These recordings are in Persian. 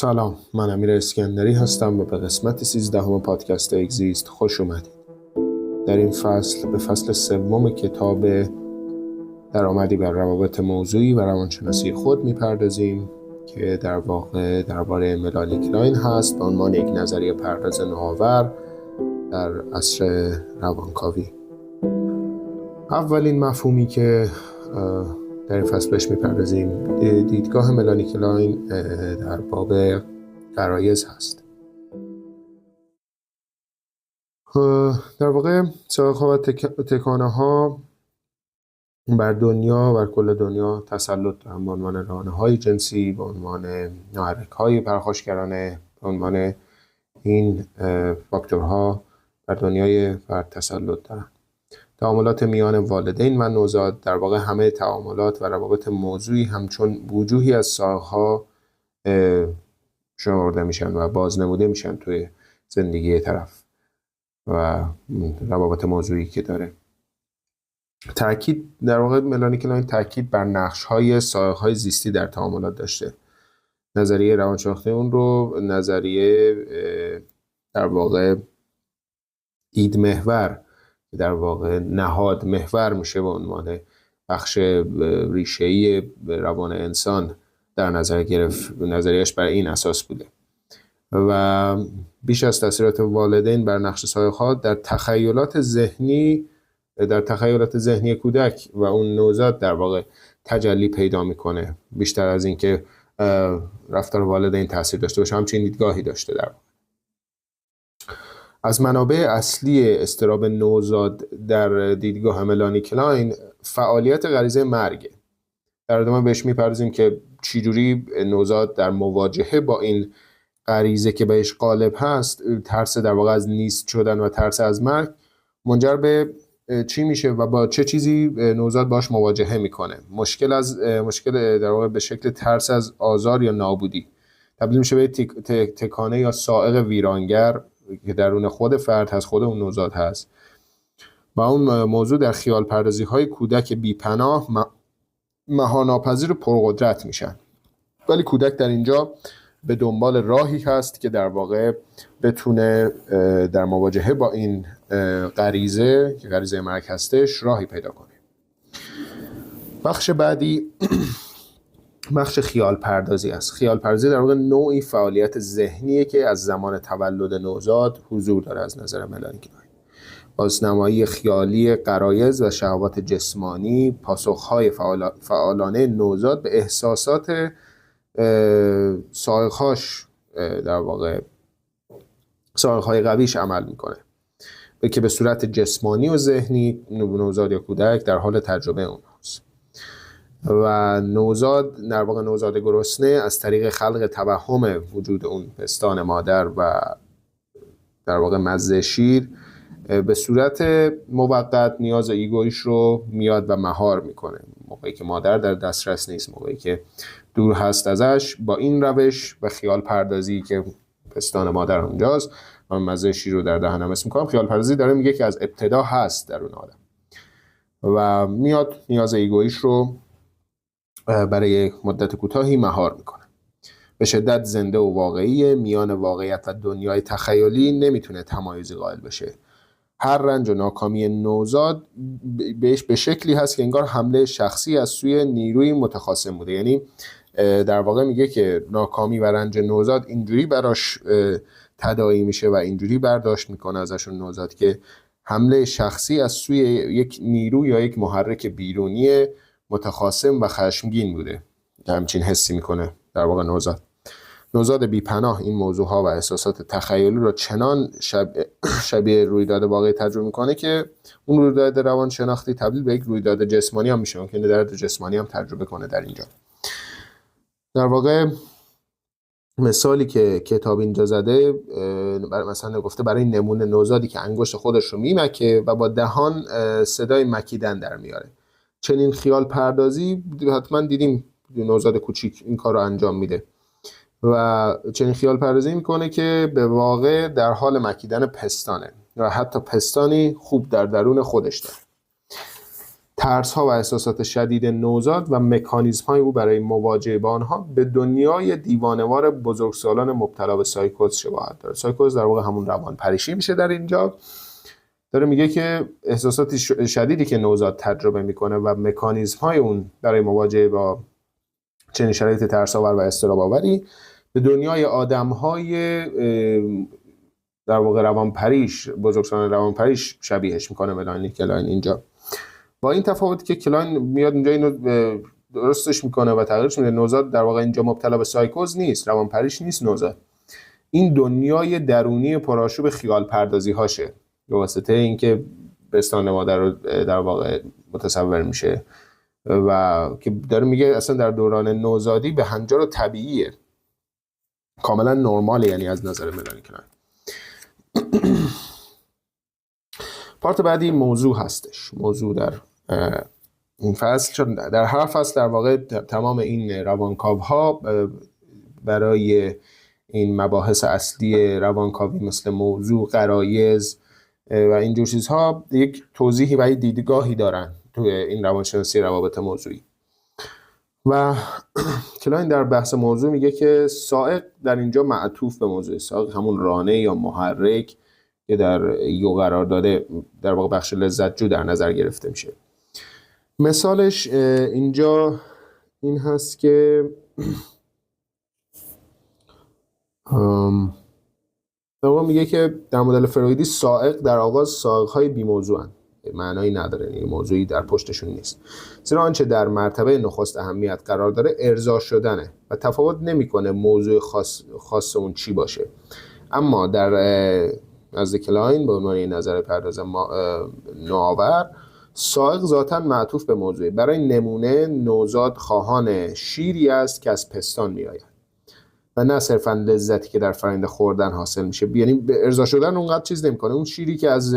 سلام، من امیر اسکندری هستم و به قسمت 13 پادکست اگزیست خوش اومدید. در این فصل به فصل سوم کتاب درآمدی بر روابط موضوعی و روانشناسی خود میپردازیم که در واقع درباره ملانی کلاین هست به عنوان یک نظریه پرداز نوآور در عصر روانکاوی. اولین مفهومی که در این فصل بهش میپردازیم دیدگاه ملانی کلاین در باب غرایز هست. در واقع سائق‌ها و تکانه‌ها بر دنیا، بر کل دنیا تسلط دارن به عنوان رانه‌های جنسی، به عنوان محرک‌های پرخاشگرانه، به عنوان این فاکتورها بر دنیای فرد تسلط دارن. تعاملات میان والدین و نوزاد، در واقع همه تعاملات و روابط موضوعی همچون وجوهی از سائق‌ها شمرده میشن و بازنموده میشن توی زندگی طرف و روابط موضوعی که داره. در واقع ملانی کلاین تاکید بر نقش‌های سائق‌های زیستی در تعاملات داشته. نظریه روانشناختی اون رو نظریه در واقع اید محور، در واقع نهاد محور میشه به عنوان بخش ریشه‌ای روان انسان در نظر گرفت. نظریش بر این اساس بوده و بیش از تاثیرات والدین بر نقش سائق‌ها در تخیلات ذهنی کودک و اون نوزاد در واقع تجلی پیدا میکنه، بیشتر از اینکه رفتار والدین تاثیر داشته باشه. همچین دیدگاهی داشته. در واقع از منابع اصلی اضطراب نوزاد در دیدگاه ملانی کلاین فعالیت غریزه مرگ. در ادامه بهش میپردازیم که چجوری نوزاد در مواجهه با این غریزه که بهش غالب هست، ترس در واقع از نیست شدن و ترس از مرگ، منجر به چی میشه و با چه چیزی نوزاد باش مواجهه میکنه. مشکل در واقع به شکل ترس از آزار یا نابودی تبدیل میشه به تکانه یا سائق ویرانگر که درون خود فرد هست، خود اون نوزاد هست. و اون موضوع در خیال پردازی های کودک بی‌پناه مهاناپذیر و پرقدرت میشن. ولی کودک در اینجا به دنبال راهی هست که در واقع بتونه در مواجهه با این غریزه که غریزه مرگ هستش راهی پیدا کنه. بخش بعدی بخش خیال پردازی است. خیال پردازی در واقع نوعی فعالیت ذهنیه که از زمان تولد نوزاد حضور داره از نظر ملانی کلاین. بازنمایی خیالی غرایز و شهوات جسمانی، پاسخهای فعالانه نوزاد به احساسات سائق‌هاش، در واقع سائق‌های قویش عمل میکنه که به صورت جسمانی و ذهنی نوزاد یا کودک در حال تجربه اونهاست. و نوزاد در واقع نوزاد گرسنه از طریق خلق توهم وجود اون پستان مادر و در واقع مزه شیر به صورت موقت نیاز ایگویش رو میاد و مهار میکنه. موقعی که مادر در دسترس نیست، موقعی که دور هست ازش، با این روش و خیال پردازی که پستان مادر اونجاست من مزه شیر رو در دهنم حس میکنم، خیال پردازی داره میگه که از ابتدا هست در اون آدم و میاد نیاز ایگویش رو برای مدت کوتاهی مهار میکنه. به شدت زنده و واقعی، میان واقعیت و دنیای تخیلی نمیتونه تمایزی قائل بشه. هر رنج و ناکامی نوزاد بهش به شکلی هست که انگار حمله شخصی از سوی نیروی متخاصم بوده. یعنی در واقع میگه که ناکامی و رنج نوزاد اینجوری براش تداعی میشه و اینجوری برداشت میکنه ازشون نوزاد که حمله شخصی از سوی یک نیرو یا یک محرک بیرونی متخاصم و خشمگین بوده. همچین حسی میکنه در واقع نوزاد بی‌پناه این موضوعها و احساسات تخیلی رو چنان شبیه رویداد واقعی تجربه میکنه که اون رویداد روانشناختی تبدیل به یک رویداد جسمانی هم میشه. ممکنه درد جسمانی هم تجربه کنه در اینجا. در واقع مثالی که کتاب اینجا زده، مثلا گفته برای نمونه نوزادی که انگشت خودش رو میمکه و با دهان صدای مکیدن در میاره. چنین خیال پردازی حتما دیدیم نوزاد کوچیک این کار رو انجام میده و چنین خیال پردازی میکنه که به واقع در حال مکیدن پستانه و حتی پستانی خوب در درون خودش داره. ترس‌ها و احساسات شدید نوزاد و مکانیزم‌های او برای مواجهه با آنها به دنیای دیوانه‌وار بزرگسالان مبتلا به سایکوز شباهت داره. سایکوز در واقع همون روانپریشی میشه. در اینجا داره میگه که احساسات شدیدی که نوزاد تجربه میکنه و مکانیزم‌های اون برای مواجهه با چنین شرایط ترس‌آور و اضطراب‌آوری به دنیای آدم‌های در واقع روانپریش، بزرگسالان روانپریش شبیهش میکنه ملانی کلاین اینجا. با این تفاوت که کلاین میاد اینجا اینو درستش میکنه و تغییرش میده. نوزاد در واقع اینجا مبتلا به سایکوز نیست، روانپریش نیست نوزاد. این دنیای درونی پرآشوب خیال پردازی هاشه به واسطه اینکه پستان مادر رو در واقع متصور میشه و که داره میگه اصلا در دوران نوزادی به هنجار طبیعیه، کاملا نرماله، یعنی از نظر ملانی کلاین. پارت بعدی موضوع هستش. موضوع در این فصل، چون در هر فصل در واقع تمام این روانکاوها برای این مباحث اصلی روانکاوی مثل موضوع، غرایز و اینجور چیزها یک توضیحی و دیدگاهی دارن توی این روانشناسی روابط موضوعی. و کلاین در بحث موضوع میگه که سائق در اینجا معطوف به موضوع. سائق همون رانه یا محرک که در یو قرار داده در واقع بخش لذت جو در نظر گرفته میشه. مثالش اینجا این هست که در واقع میگه که در مدل فرویدی سائق در آغاز سائق‌های بی‌موضوعن، معنایی نداره، یعنی موضوعی در پشتشون نیست، زیرا آنچه در مرتبه نخست اهمیت قرار داره ارضا شدنه و تفاوت نمیکنه موضوع خاص اون چی باشه. اما در نزد کلاین به عنوان نظر پرداز نوآور، سائق ذاتاً معطوف به موضوعی. برای نمونه نوزاد خواهان شیری است که از پستان میآید و نه صرفاً لذتی که در فرآیند خوردن حاصل میشه، یعنی به ارضا شدن اونقدر چیز نمیکنه، اون شیری که از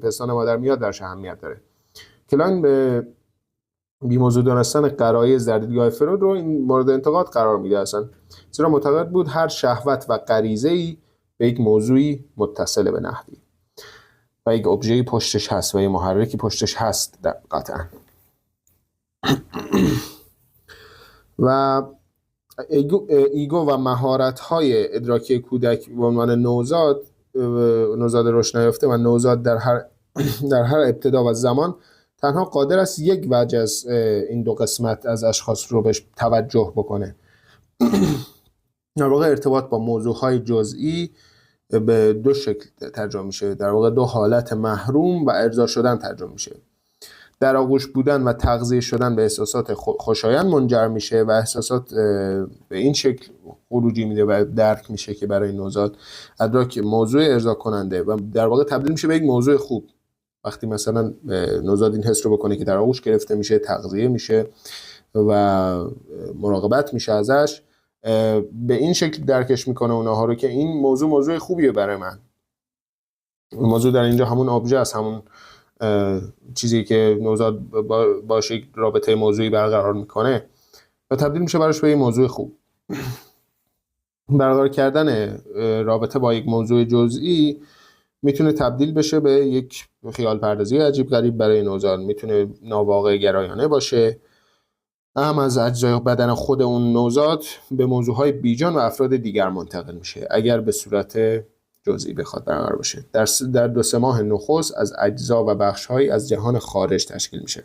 پستان مادر میاد درش اهمیت داره. کلاین به بی‌موضوع دانستن غرایز در دیدگاه فروید رو این مورد انتقاد قرار میده اصلا، زیرا معتقد بود هر شهوت و غریزه‌ای به یک موضوعی متصل به نحوی و یک ابژه‌ای پشتش هست و یک محرکی پشتش هست قطعا. و ایگو و مهارت‌های ادراکی کودک به عنوان نوزاد رشد نیافته و نوزاد در هر ابتدا و زمان تنها قادر است یک وجه از این دو قسمت از اشخاص رو بهش توجه بکنه. در واقع ارتباط با موضوعهای جزئی به دو شکل ترجمه میشه، در واقع دو حالت محروم و ارضا شدن ترجمه میشه. در آغوش بودن و تغذیه شدن به احساسات خوشایند منجر میشه و احساسات به این شکل خروجی میده و درک میشه که برای نوزاد ادراک موضوع ارضا کننده و در واقع تبدیل میشه به یک موضوع خوب. وقتی مثلا نوزاد این حس رو بکنه که در آغوش گرفته میشه، تغذیه میشه و مراقبت میشه ازش، به این شکل درکش میکنه اونها رو که این موضوع خوبیه برای من. موضوع در اینجا همون ابژه است، همون چیزی که نوزاد باش یک رابطه موضوعی برقرار میکنه و تبدیل میشه براش به یک موضوع خوب. برقرار کردن رابطه با یک موضوع جزئی میتونه تبدیل بشه به یک خیال پردازی عجیب غریب برای نوزاد، میتونه ناواقع گرایانه باشه، اهم از اجزای بدن خود اون نوزاد به موضوعهای بیجان و افراد دیگر منتقل میشه اگر به صورت جزئی بخواد برقرار باشه. در 2-3 ماه نخست از اجزا و بخش‌هایی از جهان خارج تشکیل میشه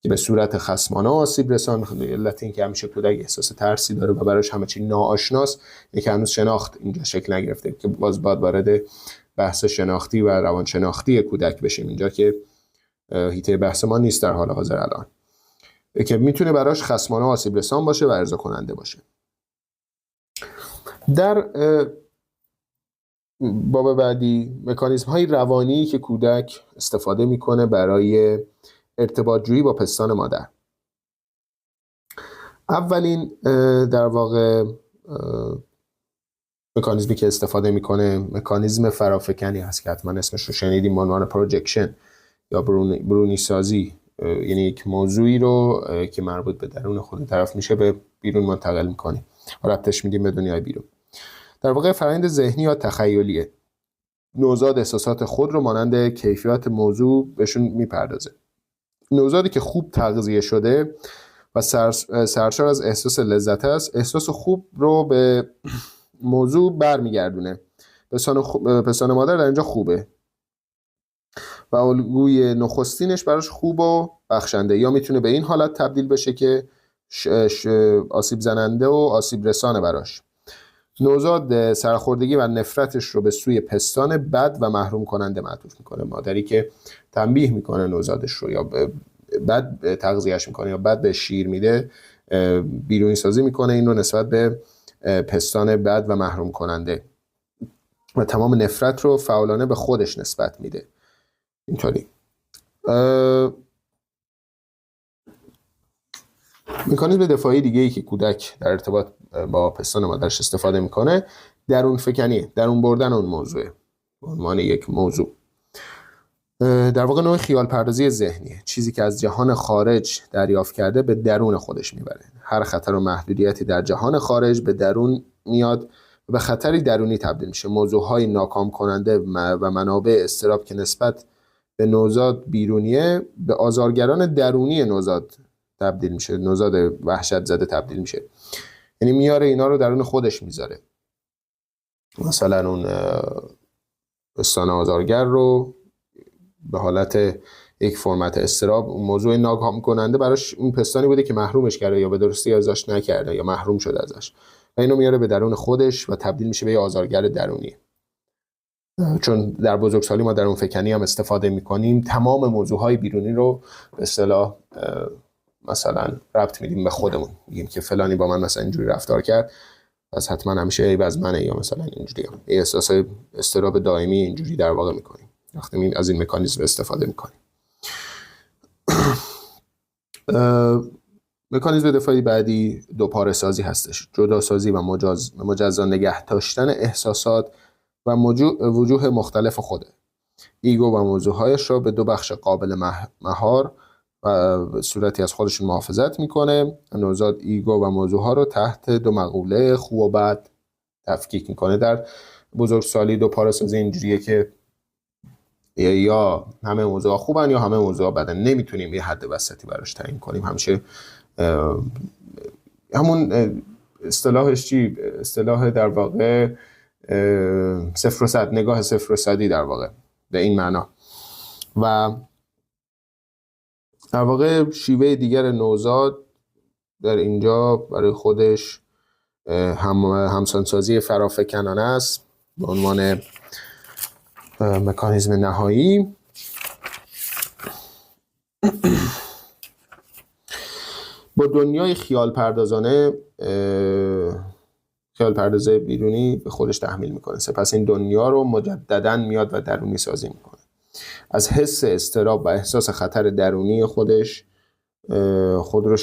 که به صورت خصمانه آسیب رسان. علت این که همیشه کودک احساس ترسی داره و براش همه چی ناآشناست، اینکه هنوز شناخت اینجا شکل نگرفته، که باز باید وارد بحث شناختی و روانشناختی کودک بشیم اینجا که حیطه بحث ما نیست در حال حاضر الان، که میتونه براش خصمانه آسیب رسان باشه و ارضا کننده باشه. در باب بعدی مکانیزم های روانی که کودک استفاده میکنه برای ارتباط جویی با پستان مادر. اولین در واقع مکانیزمی که استفاده میکنه مکانیزم فرافکنی هست که حتما اسمش رو شنیدیم، به عنوان پروجکشن یا برونی سازی، یعنی یک موضوعی رو که مربوط به درون خود طرف میشه به بیرون منتقل میکنی و ربطش میدیم به دنیای بیرون. در واقع فرآیند ذهنی یا تخیلیه. نوزاد احساسات خود رو مانند کیفیات موضوع بهشون میپردازه. نوزادی که خوب تغذیه شده و سرشار از احساس لذت است، احساس خوب رو به موضوع برمیگردونه. پستان مادر در اینجا خوبه و الگوی نخستینش براش خوب و بخشنده، یا میتونه به این حالت تبدیل بشه که آسیب زننده و آسیب رسانه براش. نوزاد سرخوردگی و نفرتش رو به سوی پستان بد و محروم کننده معطوف میکنه. مادری که تنبیه میکنه نوزادش رو، یا بد تغذیهش میکنه، یا بد به شیر میده، بیرونی سازی میکنه این رو نسبت به پستان بد و محروم کننده و تمام نفرت رو فعالانه به خودش نسبت میده. اینطوری مکانیزم دفاعی دیگه ای که کودک در ارتباط با پستان مادرش استفاده میکنه درون فکنیه، درون بردن اون موضوعه به عنوان یک موضوع. در واقع نوع خیال پردازی ذهنیه، چیزی که از جهان خارج دریافت کرده به درون خودش میبره. هر خطر و محدودیتی در جهان خارج به درون میاد و به خطری درونی تبدیل میشه. موضوعهای ناکام کننده و منابع اضطراب که نسبت به نوزاد بیرونیه به آزارگران درونی نوزاد تبدیل میشه، نوزاد وحشت زده تبدیل میشه. یعنی میاره اینا رو درون خودش میذاره. مثلا اون پستان آزارگر رو به حالت یک فرمت اضطراب، اون موضوع ناکام کننده براش اون پستانی بوده که محرومش کرده یا به درستی ازش نکرده یا محروم شده ازش، و اینو میاره به درون خودش و تبدیل میشه به یه آزارگر درونی. چون در بزرگسالی ما در اون فکنی هم استفاده میکنیم، تمام موضوعهای بیرونی رو به اصطلاح مثلا ربط میدیم به خودمون، میگیم که فلانی با من مثلا اینجوری رفتار کرد پس حتما همیشه عیب از منه، یا مثلا اینجوری احساس اضطراب دائمی اینجوری در واقع میکنیم وقتی از این مکانیزم استفاده میکنیم. مکانیزم دفاعی بعدی دوپاره سازی هستش، جدا سازی و مجزا نگه داشتن احساسات و وجوه مختلف خوده. ایگو و موضوعهایش را به دو بخش قابل مهار و صورتی از خودشون محافظت میکنه. نوزاد ایگو و موضوعها رو تحت دو مقوله خوب و بد تفکیک میکنه. در بزرگسالی دوپاره سازی اینجوریه که یا همه موضوع خوبن یا همه موضوع بدن، نمیتونیم یه حد وسطی براش تعیین کنیم. همیشه همون اصطلاحش چی؟ اصطلاح در واقع 0 و 100، نگاه 0 و 100 در واقع به این معنا. و در واقع شیوه دیگر نوزاد در اینجا برای خودش همسانسازی فرافکنانه است به عنوان مکانیزم نهایی. با دنیای خیال پردازه بیرونی به خودش تحمیل میکنه، سپس این دنیا رو مجدداً میاد و درونی سازی میکنه. از حس اضطراب و احساس خطر درونی خودش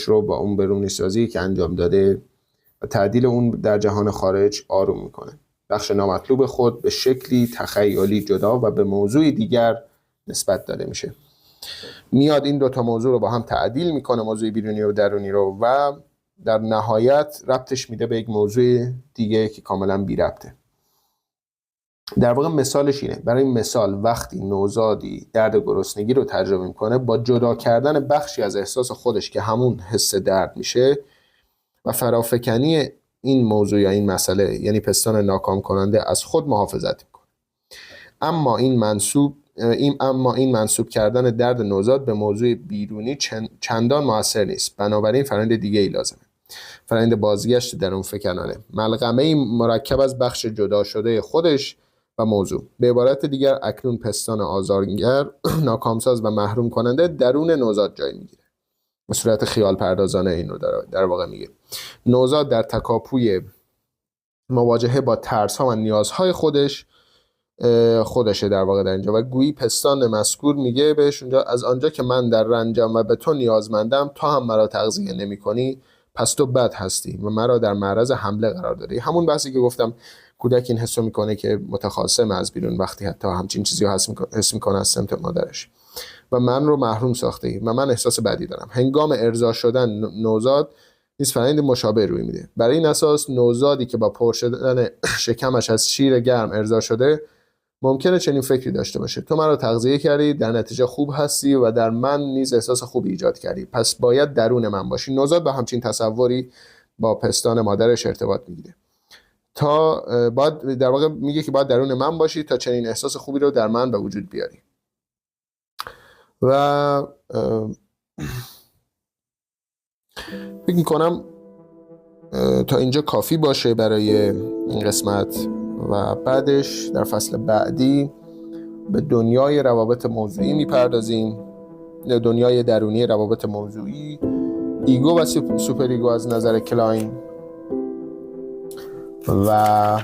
رو با اون برونی سازی که انجام داده و تعدیل اون در جهان خارج آروم میکنه. بخش نامطلوب خود به شکلی تخیلی جدا و به موضوع دیگر نسبت داده میشه. میاد این دوتا موضوع رو با هم تعدیل میکنه، موضوع بیرونی و درونی رو، و در نهایت ربطش میده به یک موضوع دیگه که کاملا بی ربطه. در واقع مثالش اینه. برای مثال وقتی نوزادی درد گرسنگی رو تجربه میکنه، با جدا کردن بخشی از احساس خودش که همون حس درد میشه و فرافکنی این موضوع یا این مسئله، یعنی پستان ناکام کننده، از خود محافظت میکنه. اما این منسوب کردن درد نوزاد به موضوع بیرونی چندان موثر نیست. بنابراین فرآیند دیگه ای لازمه، فرآیند بازگشت درون فکنانه، ملغمه مرکب از بخش جدا شده خودش و موضوع. به عبارت دیگر اکنون پستان آزارگر، ناکامساز و محروم کننده درون نوزاد جای میگیره. به صورت خیال پردازانه این رو در واقع میگه. نوزاد در تکاپوی مواجهه با ترس ها و نیازهای خودشه در واقع در اینجا، و گویی پستان مذکور میگه بهش اونجا از آنجا که من در رنجم و به تو نیازمندم، تا هم مرا تغذیه نمی کنی، پس تو بد هستی و مرا در معرض حمله قرار دادی. همون بحثی که گفتم کودک این حسو میکنه که متخاصم از بیرون وقتی حتی همچین چیزی رو حس میکنه از سمت مادرش، و من رو محروم ساخته ای و من احساس بدی دارم. هنگام ارضا شدن نوزاد نیز فرآیند مشابه روی میده. برای این اساس نوزادی که با پر شدن شکمش از شیر گرم ارضا شده، ممکنه چنین فکری داشته باشه: تو مرا تغذیه کردی، در نتیجه خوب هستی و در من نیز احساس خوبی ایجاد کردی، پس باید درون من باشی. نوزاد با همچین تصوری با پستان مادرش ارتباط میگیره. در واقع میگه که باید درون من باشی تا چنین احساس خوبی رو در من به وجود بیاری. و فکر میکنم تا اینجا کافی باشه برای این قسمت و بعدش در فصل بعدی به دنیای روابط موضوعی میپردازیم، دنیای درونی روابط موضوعی، ایگو و سوپر ایگو از نظر کلاین، و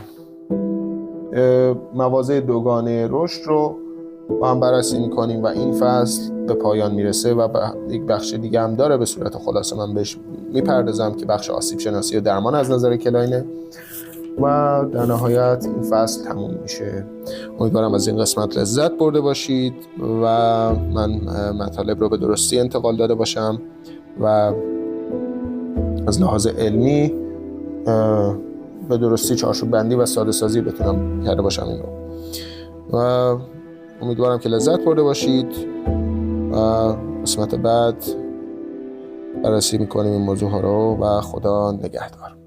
مواضع دوگانه رشد رو با هم بررسی میکنیم و این فصل به پایان میرسه و یک بخش دیگه هم داره. به صورت خلاصه من بهش میپردازم که بخش آسیب شناسی و درمان از نظر کلاینه و در نهایت این فصل تموم میشه. امیدوارم از این قسمت لذت برده باشید و من مطالب رو به درستی انتقال داده باشم و از لحاظ علمی به درستی چارچوب بندی و ساده سازی بتونم کرده باشم این رو. و امیدوارم که لذت برده باشید و قسمت بعد بررسی میکنیم این موضوع ها رو و خدا نگهدار.